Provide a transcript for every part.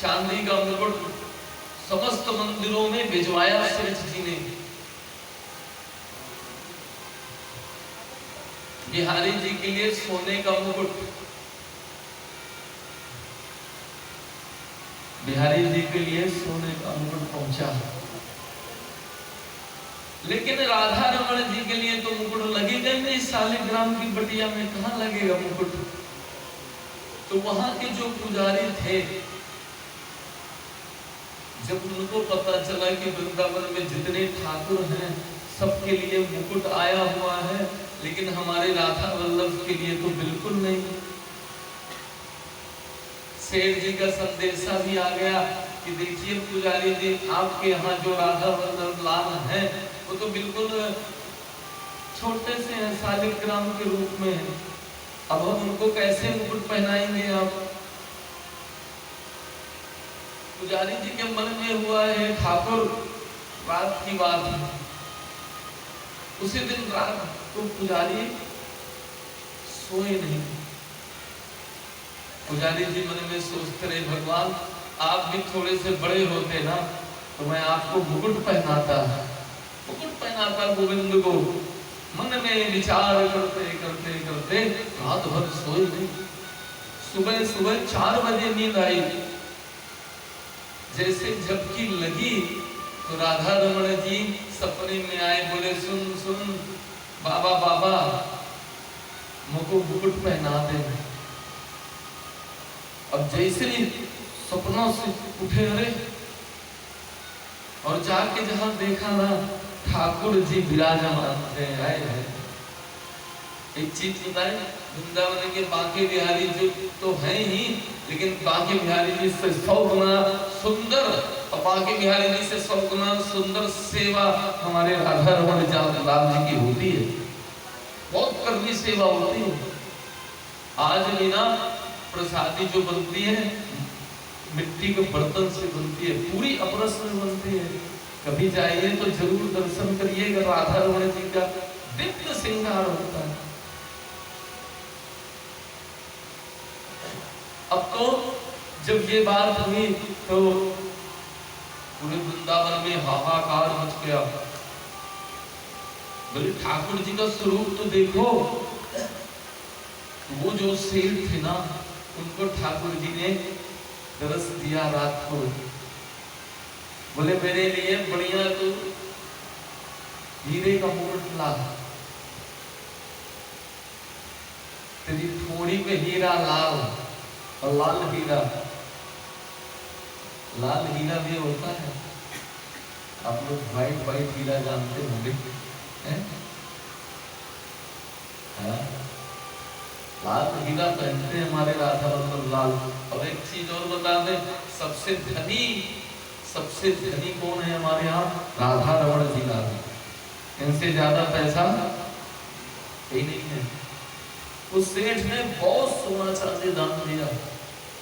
चांदी का मुकुट समस्त मंदिरों में भिजवाया सेठ जी ने। बिहारी जी के लिए सोने का मुकुट, बिहारी जी के लिए सोने का मुकुट पहुंचा, लेकिन राधा रमण जी के लिए तो मुकुट लगेगा नहीं। शालिग्राम की बटिया में कहां लगेगा मुकुट? तो वहां के जो पुजारी थे, जब उनको पता चला कि वृंदावन में जितने ठाकुर हैं सबके लिए मुकुट आया हुआ है, लेकिन हमारे राधा वल्लभ के लिए तो बिल्कुल नहीं। सेठ जी का संदेशा भी आ गया कि देखिए पुजारी जी, आपके यहाँ जो राधा वल्लभ लाल हैं वो तो बिल्कुल छोटे से हैं, शालिग्राम के रूप में है। अब हम उनको कैसे मुकुट पहनाएंगे? आप पुजारी जी के मन में हुआ है, ठाकुर रात की बात है, उसी दिन रात तो पुजारी सोए नहीं। पुजारी जी मन में सोचते रहे, भगवान आप भी थोड़े से बड़े होते ना तो मैं आपको मुकुट पहनाता, मुकुट पहनाता गोविंद को। मन में विचार करते करते करते रात भर सोए नहीं। सुबह सुबह 4 बजे नींद आई। जैसे झपकी लगी तो राधा रमण जी सपने में आए, बोले सुन सुन बाबा बाबा मुझको मुकुट पहना दे। अब जैसे ही सपनों से उठे, अरे, और जाके जहां देखा ना ठाकुर जी विराजमान थे। आए हैं। एक चीज बताए, वृंदावन के बांके बिहारी जी तो हैं ही, लेकिन बांके बिहारी जी से 100 गुना सुंदर, और बांके बिहारी जी से 100 गुना सुंदर सेवा हमारे राधा रमण लाल जी की होती है। बहुत करनी सेवा होती है। आज भी ना प्रसादी जो बनती है मिट्टी के बर्तन से बनती है, पूरी अपरस में बनती है। कभी जाइए तो जरूर दर्शन करिएगा, राधा रमण जी का दिव्य श्रृंगार होता है। अब तो जब ये बात हुई तो पूरे वृंदावन में हाहाकार मच गया। बोले ठाकुर जी का स्वरूप तो देखो। वो जो सेठ थे ना, उनको ठाकुर जी ने दरस दिया रात को। बोले मेरे लिए बढ़िया तो हीरे का मुकुट ला, तेरी थोड़ी पे हीरा लाल, और लाल हीरा, लाल हीरा भी होता है। आप लोग व्हाइट व्हाइट हीरा जानते होंगे, हैं? लाल हीरा पहनते हैं हमारे राधा वल्लभ लाल। और एक चीज और बता दें, सबसे धनी कौन है हमारे यहाँ? राधा रमण जी लाल। इनसे ज्यादा पैसा ही नहीं है। उस सेठ ने बहुत सोना चांदी दान दिया,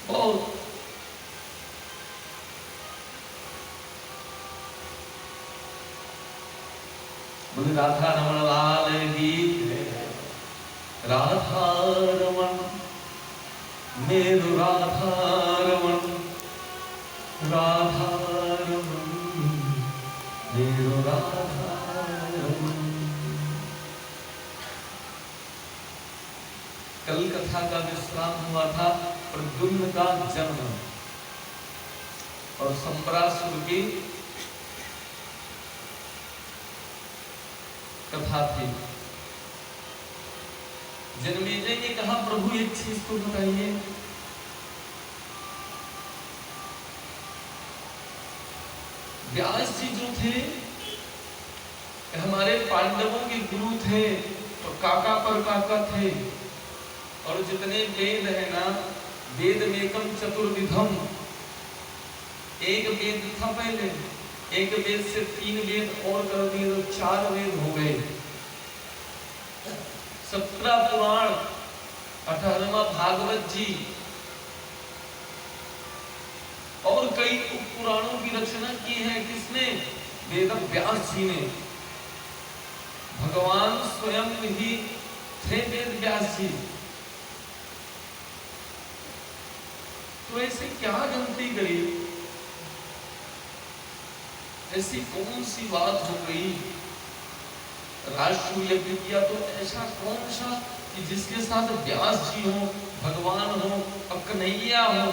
बहुत। बोले राधा रमण लाल की, राधा रमण मेरु राधा रमण, राधा रमण मेरु राधा रमण। कल कथा का विश्राम हुआ था प्रद्युम्न का जन्म और संपरासुर की कथा थी। जन्मेजय ने कहा प्रभु एक चीज को बताइए, व्यास जी जो थे हमारे पांडवों के गुरु थे, तो काका पर काका थे, और जितने वेद है ना, वेद मेकम चतुर्विधम, एक वेद था पहले, एक वेद से 3 वेद और कर दिए तो 4 वेद हो गए। 17 पुराण, 18वां भागवत जी, और कई पुराणों की रचना की है किसने? वेद व्यास जी ने। भगवान स्वयं ही थे वेद व्यास जी। तो ऐसे क्या गलती करी, ऐसी कौन सी बात हो गई, राष्ट्र यज्ञ किया तो ऐसा कौन सा कि जिसके साथ व्यास जी हो, भगवान हो और कन्हैया हो,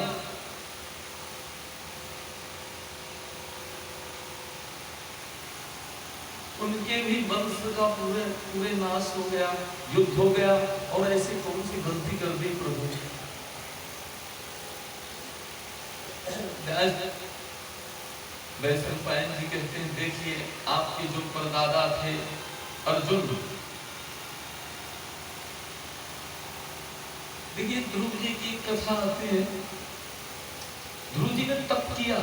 उनके भी वंश का पूरे नाश हो गया, युद्ध हो गया, और ऐसी कौन सी गलती कर दी प्रभु। वैशंपायन जी कहते हैं, देखिए आपके जो परदादा थे अर्जुन, देखिए ध्रुव जी की कथा आती है, ध्रुव जी ने तप किया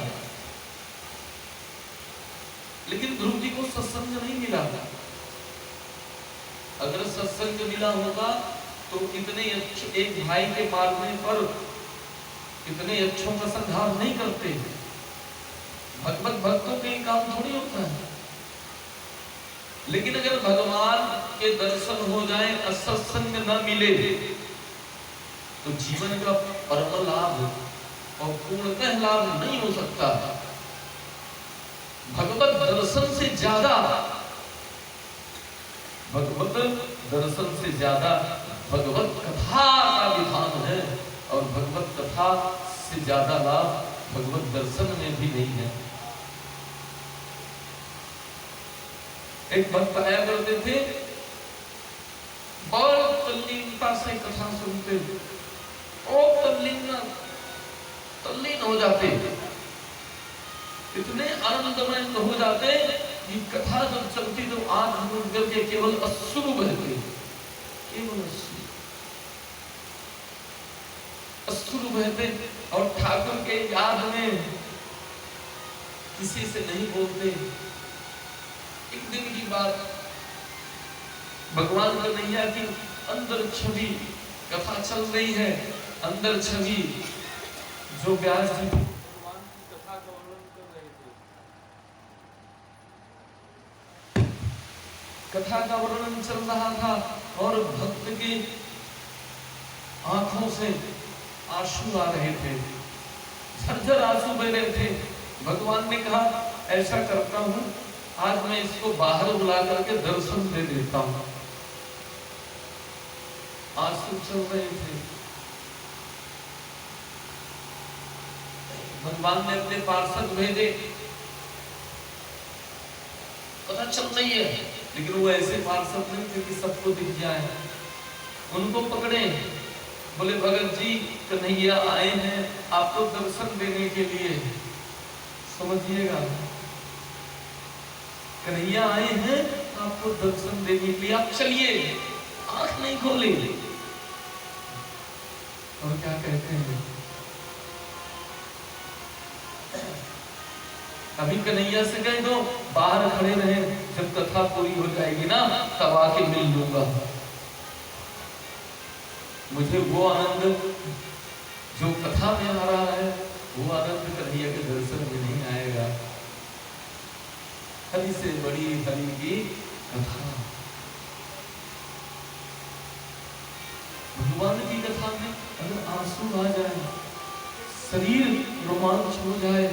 लेकिन ध्रुव जी को सत्संग नहीं मिला। अगर सत्संग मिला होगा तो इतने एक भाई के मारने पर इतने अच्छों का संहार नहीं करते। भगवत भक्तों के काम थोड़ी होता है। लेकिन अगर भगवान के दर्शन हो जाए और सत्संग न मिले तो जीवन का परम लाभ और पूर्णतः लाभ नहीं हो सकता। भगवत दर्शन से ज्यादा भगवत कथा का विधान है, और भगवत कथा से ज्यादा लाभ भगवत दर्शन में भी नहीं है। एक भक्त आया करते थे, बहुत तल्लीनता से कथा सुनते, और तल्लीन हो जाते, इतने आनंदमय हो जाते कि कथा जब चलती तो आंख मूंद करके केवल अश्रु बहते, केवल अश्रु बहते, और ठाकुर के याद में किसी से नहीं बोलते। एक दिन की बात, भगवान कन्हैया की अंदर छवि, कथा चल रही है, अंदर छवि जो व्यास जी भगवान की कथा का वर्णन कर रहे थे, कथा का वर्णन चल रहा था, और भक्त की आंखों से आंसू आ रहे थे, झरझर आंसू बह रहे थे। भगवान ने कहा, ऐसा करता हूं, आज मैं इसको बाहर बुला करके दर्शन दे देता हूं। आंसू चल रहे थे। भगवान ने अपने पार्षद भेजे, पता चल रही है, लेकिन वो ऐसे पार्षद नहीं थे कि सबको दिख जाए। उनको पकड़े, बोले भगत जी कन्हैया आए हैं आपको दर्शन देने के लिए, समझिएगा, कन्हैया आए हैं आपको दर्शन देने के लिए, आप चलिए। आंख नहीं खोले, और क्या कहते हैं, अभी कन्हैया से कह दो बाहर खड़े रहे, जब कथा पूरी हो जाएगी ना तब आके मिल लूंगा। मुझे वो आनंद जो कथा में आ रहा है, वो आनंद कन्हैया के दर्शन में नहीं आएगा। हरि से बड़ी हरि की कथा, भगवान की कथा में अगर आंसू आ जाए, शरीर रोमांच हो जाए,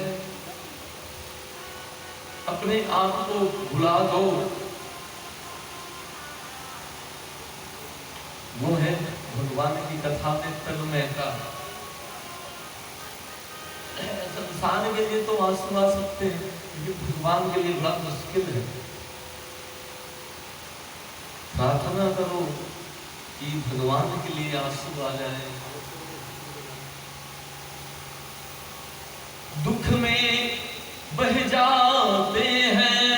अपने आप को भुला दो, वो है भगवान की कथा में तन्मयता। संसार के लिए तो आंसू आ सकते हैं, लेकिन भगवान के लिए बड़ा मुश्किल है। प्रार्थना करो कि भगवान के लिए आंसू आ जाए। दुख में बह जाते हैं,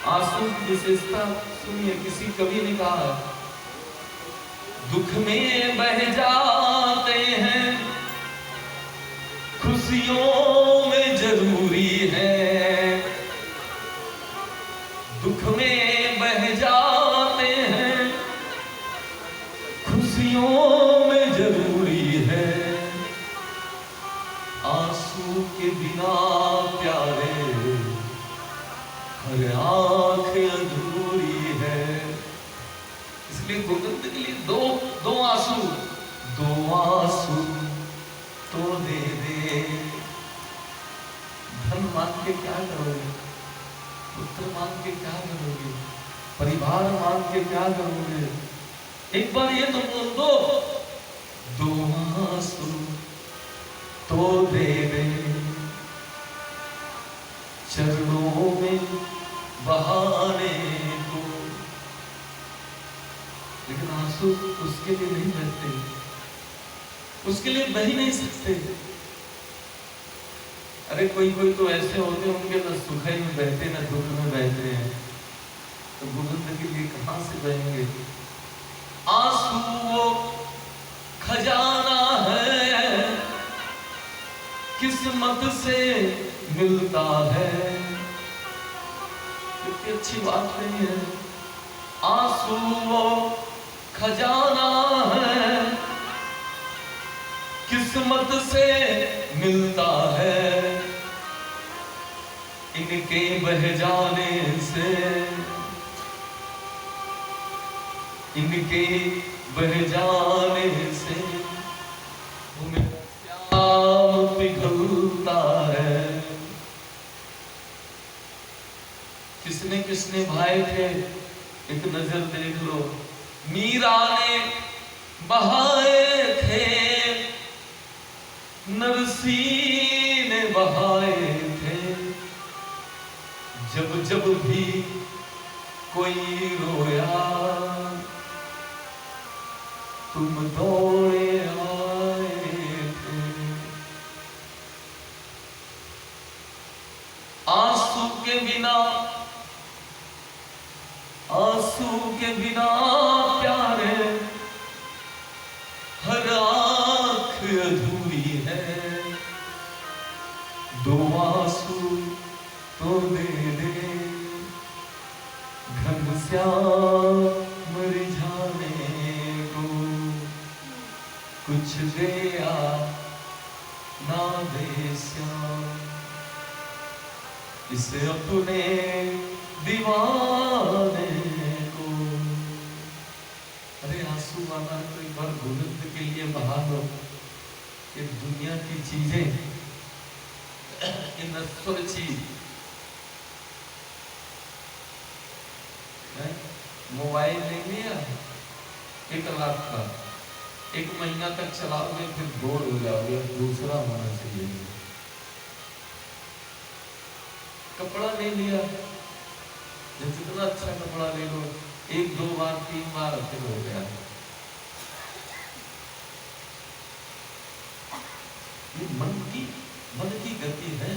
आंसू की विशेषता सुनिए, किसी कवि ने कहा, दुख में बह जाते हैं, खुशियों में जरूरी है, दुख में बह जाते हैं, खुशियों में जरूरी है, आंसू के बिना प्यारे हर आंख अधूरी है। इसलिए गोविंद के लिए दो आंसू तो दे के क्या करोगे? एक बार ये तो बोल दो, दो आंसू तो दे दे चरणों में बहाने को। लेकिन आंसू उसके लिए नहीं बहते, उसके लिए बह ही नहीं सकते। अरे कोई कोई तो ऐसे होते होंगे ना सुख में बहते ना दुख में बहते हैं, तो गोविंद के लिए कहां से बहेंगे? आंसू वो खजाना है, किस्मत से मिलता है। कितनी अच्छी बात नहीं है? आंसू वो खजाना है, किस्मत से मिलता है। इनके बह जाने से, इनके बह जाने से श्याम पिघलता है। किसने किसने भाई थे? एक नजर देख लो। मीरा ने बहाए थे, नरसी ने बहाए थे। जब जब भी कोई रोया, तुम दौड़े आए थे। आंसू के बिना, आंसू के बिना प्यारे हर आंख अधूरी है। दो आंसू तो दे दे घनश्याम रिझाने को। कुछ दे या ना दे श्याम, इसे अपने दीवाने को। अरे आंसू आना तो एक बार गोविंद के लिए बहा दो। ये दुनिया की चीजें, ये नश्वर चीज, मोबाइल ले लिया 1 लाख का, 1 महीना तक चलाओगे फिर बोर हो जाओगे, दूसरा होना चाहिए। कपड़ा ले लिया, जितना अच्छा कपड़ा ले लो, 1 2 बार 3 बार फिर हो गया। ये मन की गति है।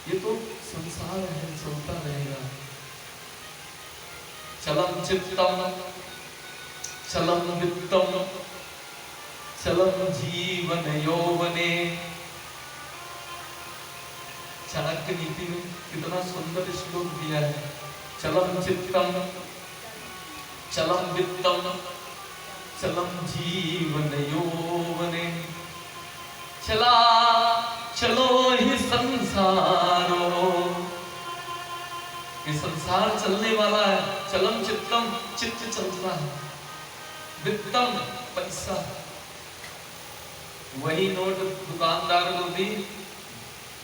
ये तो संसार है, चलता रहेगा। चलम चित्तम चलम वित्तम चलम जीवन यौवने। चाणक्य नीति में कितना सुंदर श्लोक दिया है। चलम चित्तम चलम वित्तम चलम जीवन यौवने। चला चलो ही संसारो, ये संसार चलने वाला है। चलम चित्तम, चित्त चलता है। वित्तम, पैसा, वही नोट दुकानदार को दी,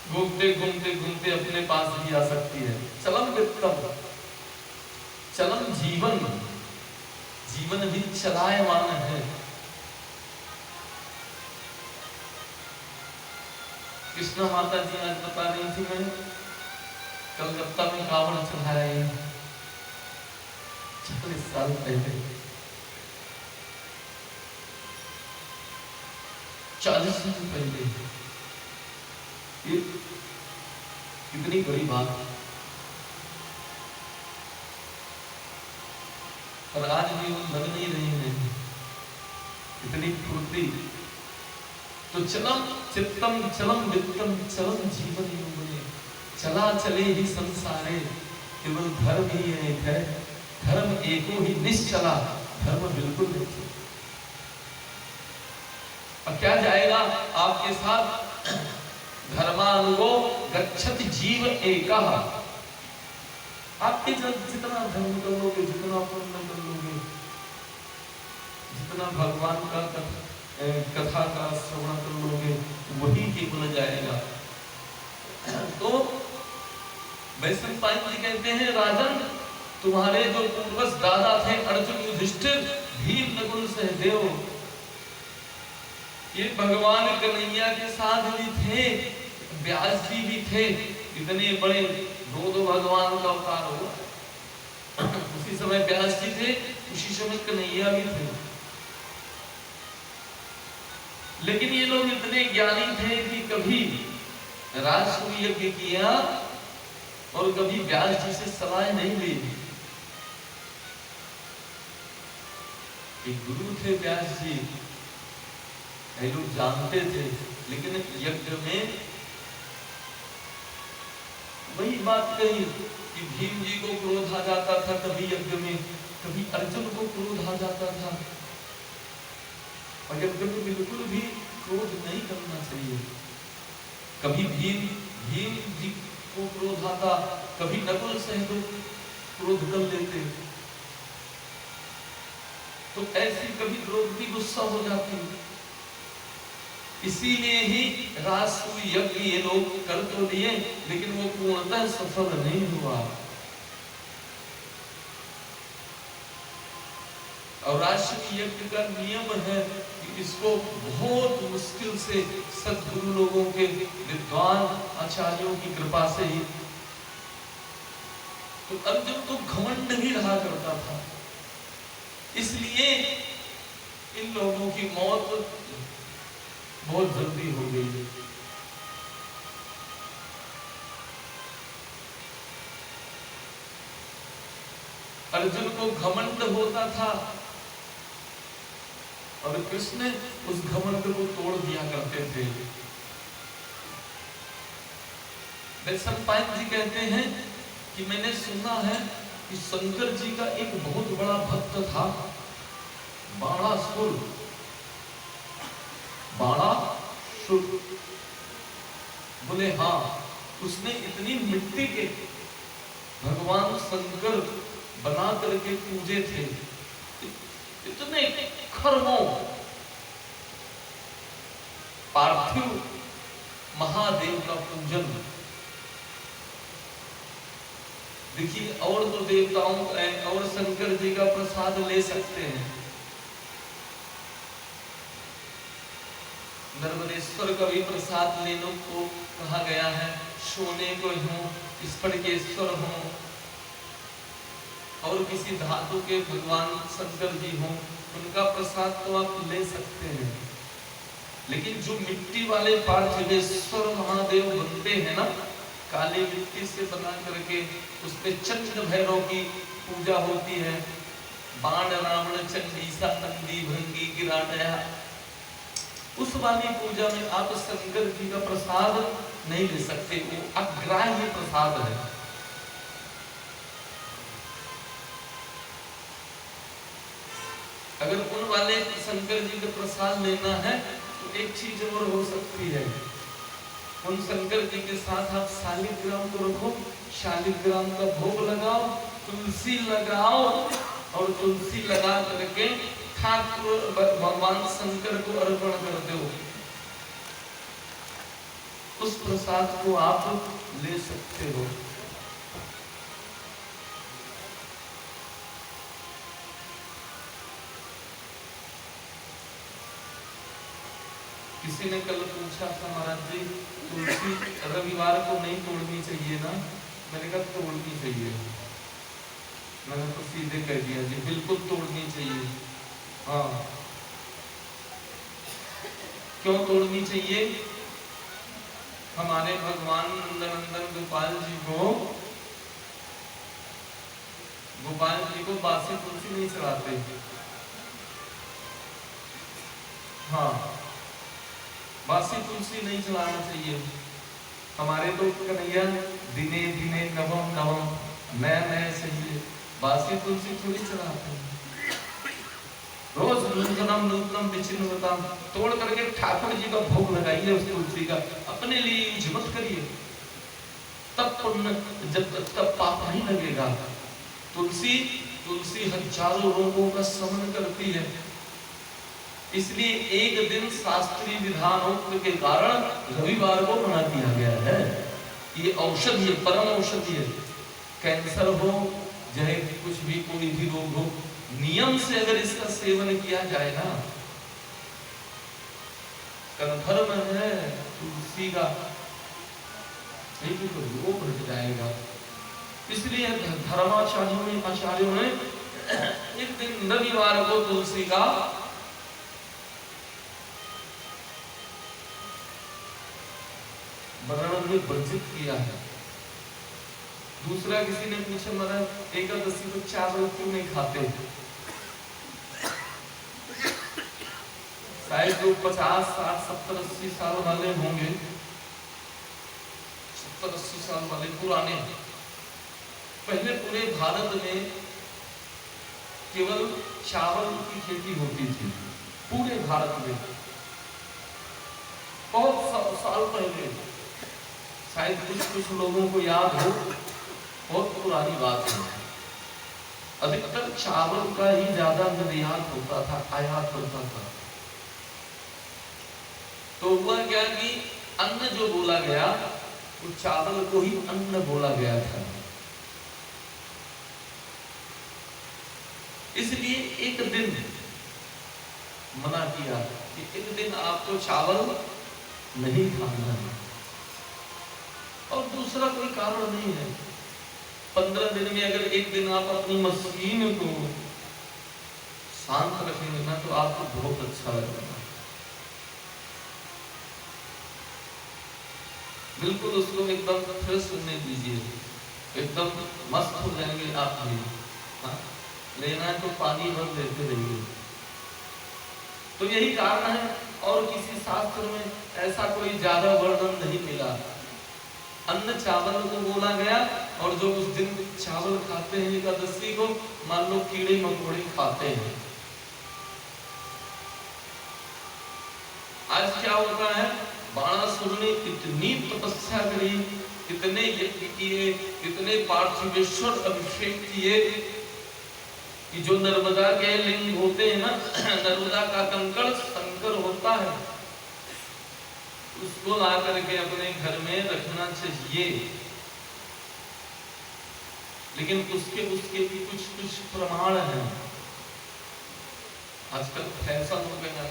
घूमते घूमते घूमते अपने पास भी आ सकती है। चलम वित्तम। चलम जीवन, जीवन भी चलायमान है। कृष्णा माता जी आज बता रही थी, मैं कलकत्ता में कावड़ चढ़ाया 40 साल पहले। 40 साल पहले, ये कितनी बड़ी बात। और आज भी वो लग नहीं रही है, इतनी फुर्ती। तो चलम चित्तम चलम वित्तम चलम जीवन यौवने। चला चले ही संसारे, केवल धर्म ही एक है। धर्म एको ही निश्चला, धर्म बिल्कुल नहीं। अब क्या जाएगा आपके साथ? धर्मानुगो गच्छति जीव एकः। आपके जितना धर्म कर लोगे, जितना पुण्य कर लोगे, जितना भगवान का कथा का श्रवण कर लोगे, वही केवल जाएगा। तो वैशंपायन जी कहते हैं राजन, तुम्हारे जो पूर्वज दादा थे अर्जुन, युधिष्ठिर, भीम, नकुल, सहदेव, ये भगवान कन्हैया के साथ भी थे, व्यास जी भी थे। इतने बड़े दो भगवान का अवतार हुआ। उसी समय व्यास जी थे, उसी समय कन्हैया भी थे। लेकिन ये लोग इतने ज्ञानी थे कि कभी राजसूय यज्ञ किया और कभी व्यास जी से सलाह नहीं ली। एक गुरु थे व्यास जी, ये लोग जानते थे, लेकिन यज्ञ में वही बात कही कि भीम जी को क्रोध आ जाता था कभी यज्ञ में, कभी अर्जुन को क्रोध आ जाता था। और यज्ञ में बिल्कुल भी क्रोध नहीं करना चाहिए। कभी भीम जी को क्रोध आता, कभी नकुल सहदेव क्रोध कर लेते, तो ऐसी कभी द्रौपदी गुस्सा हो जाती। इसीलिए ही राजसूय यज्ञ ये लोग कर तो दिए, लेकिन वो पूर्णतः सफल नहीं हुआ। और राजसूय यज्ञ का नियम है कि इसको बहुत मुश्किल से सद्गुरु लोगों के विद्वान आचार्यों की कृपा से ही। तो अर्जुन तो घमंड भी रहा करता था, इसलिए इन लोगों की मौत बहुत जल्दी हो गई। अर्जुन को घमंड होता था और कृष्ण उस घमंड को तोड़ दिया करते थे। वैशंपायन जी कहते हैं कि मैंने सुना है कि शंकर जी का एक बहुत बड़ा भक्त था, बाणासुर। बोले हाँ, उसने इतनी मिट्टी के भगवान शंकर बना करके पूजे थे, इतने खरबों पार्थिव महादेव का पूजन। देखिए, और तो देवताओं और शंकर जी का प्रसाद ले सकते हैं, नर्मदेश्वर का भी प्रसाद लेने को कहा गया है। सोने को हो, स्फटिकेश्वर हो, और किसी धातु के भगवान शंकर जी हो, उनका प्रसाद तो आप ले सकते हैं। लेकिन जो मिट्टी वाले पार्थिवेश्वर महादेव बनते हैं ना, काली मिट्टी से बना करके उसपे चंद्र भैरव की पूजा होती है, बाण रावण चंडीसा नंदी भंगी गिराटया, उस वाली पूजा में आप शंकर जी का प्रसाद नहीं ले सकते, वो अग्राह्य प्रसाद है। अगर उन वाले शंकर जी का प्रसाद लेना है तो एक चीज और हो सकती है, उन शंकर जी के साथ आप शालिग्राम को रखो, शालिग्राम का भोग लगाओ, तुलसी लगाओ, और तुलसी लगा करके ठाकुर भगवान शंकर को अर्पण कर दो, उस प्रसाद को आप ले सकते हो। किसी ने कल पूछा था, महाराज जी तुलसी रविवार को नहीं तोड़नी चाहिए ना? मैंने कहा तोड़नी चाहिए। मैंने तो सीधे कह दिया जी बिल्कुल तोड़नी चाहिए। हाँ, क्यों तोड़नी चाहिए? हमारे भगवान नंदनंदन गोपाल जी को बासी तुलसी नहीं चढ़ाते। हाँ, बासी तुलसी नहीं चढ़ाना चाहिए। हमारे तो कन्हैया दिने दिने नवम नवम नया नया चाहिए, बासी तुलसी थोड़ी चढ़ाते हैं। रोज नूतनम नूतनम विचिन्नवतम तोड़ करके ठाकुर जी का भोग लगाइए उस तुलसी का, अपने लिए यूज मत करिए, तब पुण्य, जब तब पाप नहीं लगेगा। तुलसी हजारों रोगों का शमन करती है, इसलिए एक दिन शास्त्रीय विधानों के कारण रविवार को बना दिया गया है। ये औषधि है, परम औषधि है। कैंसर हो चाहे कुछ भी कोई भी रोग हो, नियम से अगर इसका सेवन किया जाए ना, कन्फर्म है तुलसी का तो रोग हट जाएगा। इसलिए आचार्यों ने एक दिन रविवार को तुलसी का वर्णन में वर्जित किया है। दूसरा किसी ने पूछा महाराज एकादशी को चावल क्यों नहीं खाते? शायद जो 50, 60, 70, 80 साल वाले होंगे, 70, 80 साल वाले पुराने, पहले पूरे भारत में केवल चावल की खेती होती थी, पूरे भारत में बहुत साल पहले। शायद कुछ लोगों को याद हो, बहुत पुरानी बात है। अधिकतर चावल का ही ज्यादा निर्यात होता था, आयात होता था। तो हुआ क्या कि अन्न जो बोला गया वो चावल को ही अन्न बोला गया था। इसलिए एक दिन मना किया कि एक दिन आपको चावल नहीं खाना है, और दूसरा कोई कारण नहीं है। 15 दिन में अगर एक दिन आप अपनी मशीन को शांत रखेंगे ना तो आपको बहुत अच्छा लगेगा। बिल्कुल उसको एकदम फ्रेश होने दीजिए, एकदम मस्त हो जाएंगे आप भी। हाँ? लेना है तो पानी भर लेते रहिए। तो यही कारण है, और किसी शास्त्र में ऐसा कोई ज्यादा वर्णन नहीं मिला। अन्न चावल को बोला गया, और जो उस दिन चावल खाते हैं एकादशी को, मान लो कीड़े मकोड़े खाते हैं। आज क्या होता है, बाणासुर ने इतनी तपस्या करी, इतने यज्ञ किए, इतने पार्थिवेश्वर अभिषेक किए कि जो नर्मदा के लिंग होते हैं ना, नर्मदा का कंकड़ शंकर होता है, उसको ला करके अपने घर में रखना चाहिए। लेकिन उसके भी कुछ प्रमाण हैं। आजकल फैशन हो गया,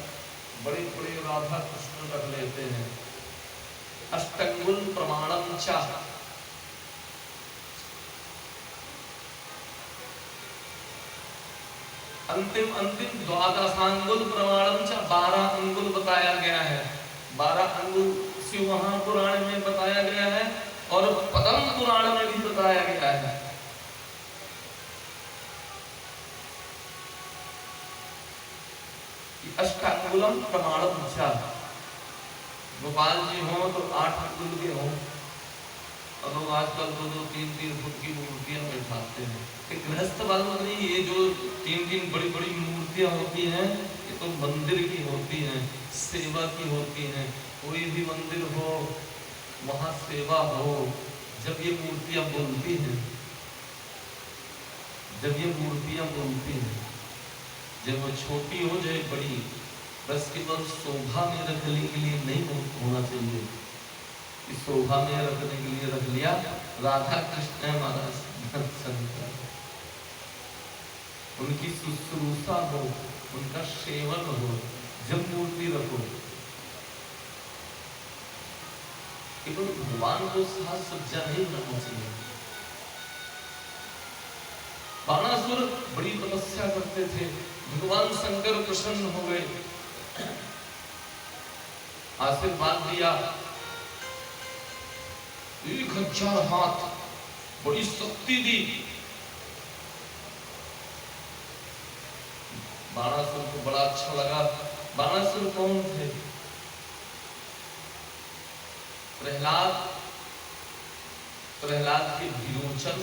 बड़े बड़े राधा कृष्ण रख लेते हैं। अष्टंगुल प्रमाणम च, अंतिम द्वादशांगुल प्रमाणम च, 12 अंगुल बताया गया है। 12 अंगुल शिव महापुराण में बताया गया है, और पद्म पुराण में भी बताया गया है। अष्टांगुलम प्रमाणम च, गोपाल जी हो तो 8 अंगुल के हो, और लोग आजकल 2-2, 3-3 फुट की मूर्तियां बैठाते हैं। गृहस्थ वालों नहीं, ये जो 3-3 बड़ी बड़ी मूर्तियां होती हैं, ये तो मंदिर की होती हैं, सेवा की होती हैं। कोई भी मंदिर हो, वहां सेवा हो। जब ये मूर्तियां बोलती हैं, जब वो छोटी हो जाए बड़ी, बस केवल शोभा में रखने के लिए नहीं होना चाहिए। इस शोभा में रखने के लिए रख लिया, राधा कृष्ण है महाराज, उनकी शुश्रूषा हो, उनका सेवन हो, जब मूर्ति रखो। केवल भगवान को साज सज्जा नहीं बनना चाहिए। बाणासुर बड़ी तपस्या करते थे, भगवान शंकर प्रसन्न हो गए, आशीर्वाद दिया। 1000 हाथ, बड़ी शक्ति दी। बाणासुर को बड़ा अच्छा लगा। बाणासुर कौन थे? प्रहलाद के विरोचन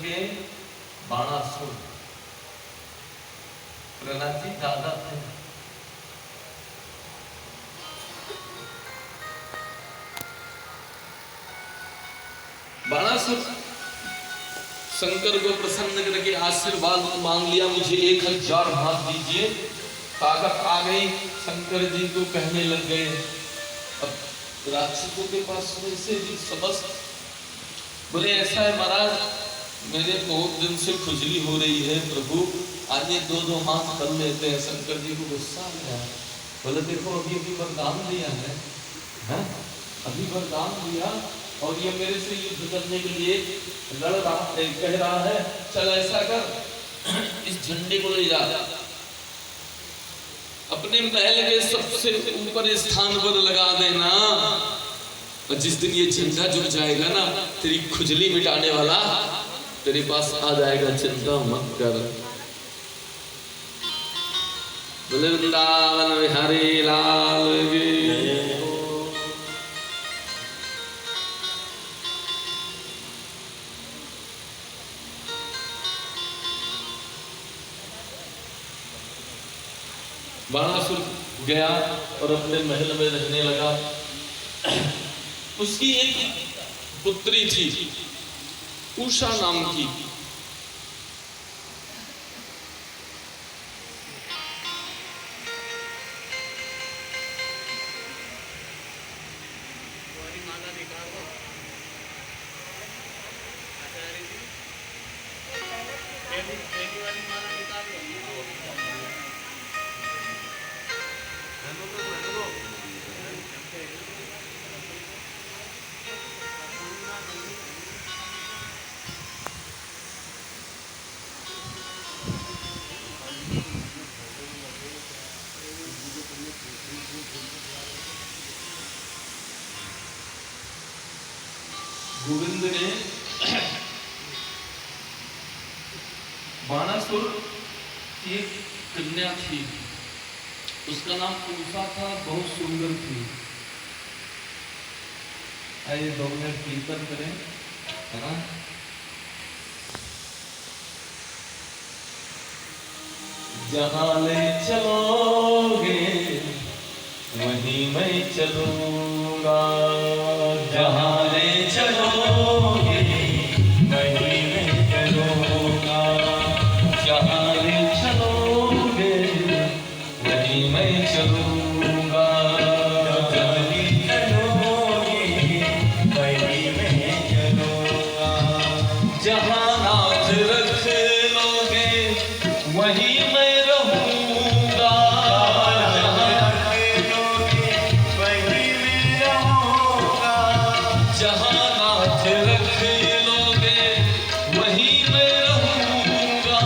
के बाणासुर। प्रहलाद जी दादा थे। बाणासुर शंकर को प्रसन्न करके आशीर्वाद मांग लिया, मुझे 1000 हाथ दीजिए। ताकत आ गई, शंकर जी को कहने लग गए। अब राक्षसों के पास से भी समस्त बोले ऐसा है महाराज, मेरे बहुत दिन से खुजली हो रही है प्रभु, आज ये दो हाथ कर लेते हैं। शंकर जी को गुस्सा आ गया, बोले देखो अभी वरदान दिया है, हाँ? अभी वरदान दिया और ये मेरे से युद्ध करने के लिए लड़ रहा कह रहा है, चल ऐसा कर इस झंडे को ले जा, अपने महल के सबसे ऊपर स्थान पर लगा देना, और जिस दिन ये झंडा झुक जाएगा ना, तेरी खुजली मिटाने वाला तेरे पास आ जाएगा, चिंता मत कर। वृंदावन बिहारी लाल की। बाणासुर गया और अपने महल में रहने लगा। उसकी एक पुत्री थी उषा नाम की। गोविंद ने बाणासुर की एक कन्या थी, उसका नाम उषा था, बहुत सुंदर थी। आइए 2 मिनट कीर्तन करें, है ना। जहाँ ले चलोगे वहीं मैं चलूंगा, जहाँ ले चलोगे वहीं मैं चलूंगा, जहाँ ले चलोगे वहीं मैं चलूंगा, जहाँ ले चलोगे वहीं मैं चलूंगा, जहाँ नाथ रख लोगे वहीं मैं रहूंगा, जहाँ नाथ रख लोगे वहीं मैं रहूंगा, जहाँ नाथ रख लोगे वहीं मैं रहूंगा,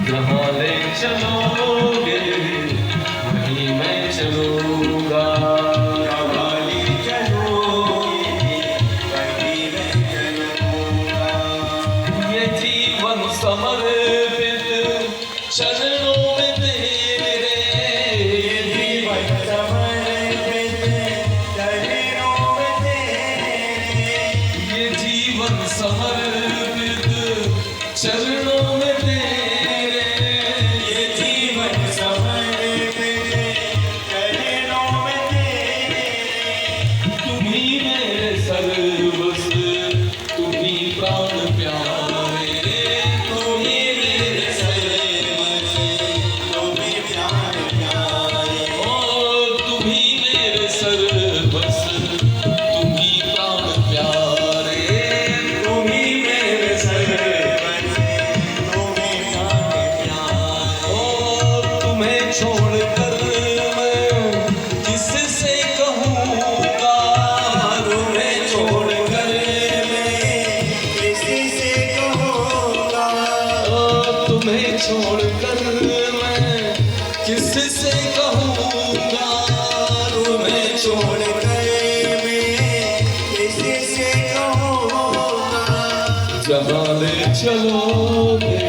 जहाँ ले चलोगे वहीं मैं चलूंगा, जहाँ ले चलोगे वहीं मैं चलूंगा। ये जीवन समर्पित चरणों में तेरे, ये जीवन समर्पित चरणों में तेरे, ये जीवन समर्पित चरणों में तेरे, ये जीवन समर्पित चरणों में तेरे, तुम ही मेरे सर्वस्व, तुम ही प्राण प्यारे, तुम ही मेरे सर्वस्व, तुम ही प्राण प्यारे, ओ तुम ही मेरे सर्वस्व, तुम ही प्राण प्यारे, तुम ही मेरे सर्वस्व, तुम ही प्राण प्यारे, ओ तुम्हें छोड़कर मैं किससे कहूँगा, तुम्हें छोड़कर मैं किससे कहूँगा, ओ तुम्हें छोड़कर मैं किससे कहूँगा, तुम्हें छोड़कर मैं किससे कहूँगा, जहाँ ले चलोगे